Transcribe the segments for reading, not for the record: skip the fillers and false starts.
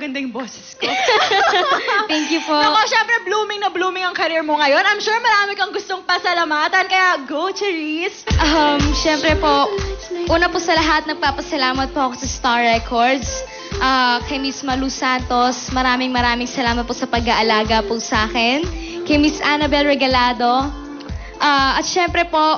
maganda yung boses ko. Thank you po. Nako, syempre blooming na blooming ang career mo ngayon. I'm sure marami kang gustong pasalamatan, kaya go, Cherise! Syempre po, una po sa lahat, nagpapasalamat po ako sa Star Records. Kay Miss Malu Santos, maraming salamat po sa pag-aalaga po sa akin. Kay Miss Annabel Regalado. At syempre po,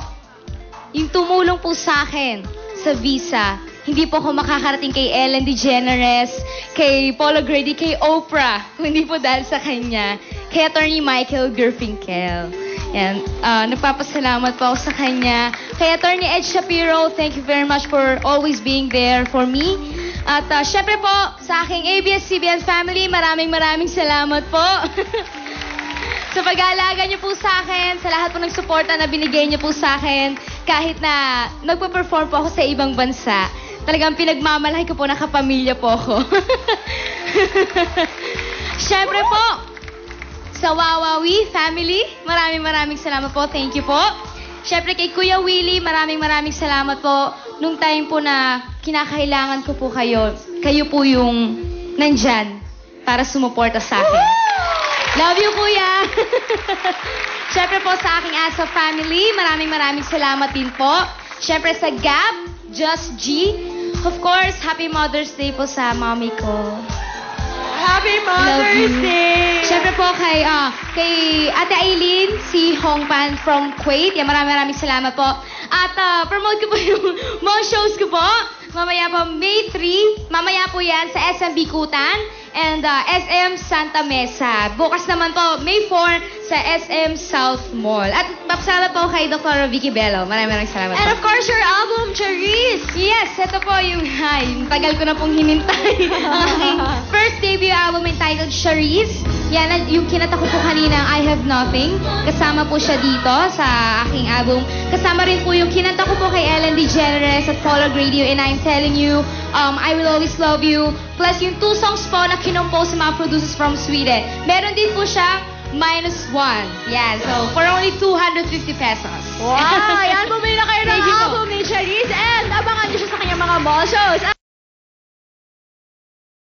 yung tumulong po sa akin sa visa. Hindi po ako makakarating kay Ellen DeGeneres, kay Paula Grady, kay Oprah, kung hindi po dahil sa kanya. Kay Attorney Michael Gerfinkel. Yan. Nagpapasalamat po ako sa kanya. Kay Attorney Ed Shapiro, thank you very much for always being there for me. At syempre po, sa aking ABS-CBN family, maraming salamat po. Sa pag-aalaga niyo po sa akin, sa lahat po ng suporta na binigay niyo po sa akin, kahit na nagpa-perform po ako sa ibang bansa, talagang pinagmamalaki ko po na kapamilya po ako. Syempre po, sa Wawawi family, maraming salamat po. Thank you po. Syempre kay Kuya Willie, maraming salamat po. Nung time po na kinakailangan ko po kayo, kayo po yung nandyan para sumuporta sa akin. Love you, Kuya! Syempre po sa aking ASA family, maraming salamat din po. Syempre sa Gap, Just G. Of course, Happy Mother's Day po sa mommy ko. Happy Mother's Day! Syempre po kay Ate Aileen, si Hongpan from Kuwait. Yan, maraming salamat po. At promote ko po yung mga shows ko po. Mamaya po, May 3. Mamaya po yan sa SM Bikutan and SM Santa Mesa. Bukas naman po, May 4 sa SM South Mall. At papasalamat po kay Dr. Vicky Bello. Maraming salamat po. And of course, your album, Cherise! Yes, ito po yung tagal ko na pong hinintay. Ang aking first debut album entitled Cherise. Yan, yung kinata ko po kanina, I Have Nothing. Kasama po siya dito sa aking album. Kasama rin po yung kinanta ko po kay Ellen DeGeneres at Paula Grady and I'm Telling You, I Will Always Love You. Plus yung 2 songs po na kinompose sa mga producers from Sweden. Meron din po siya -1. Yan, so for only 250 pesos. Wow! Yan, bumili na kayo ng Thank you po. album ni Cherise and abangan niyo siya sa kanyang mga mall shows.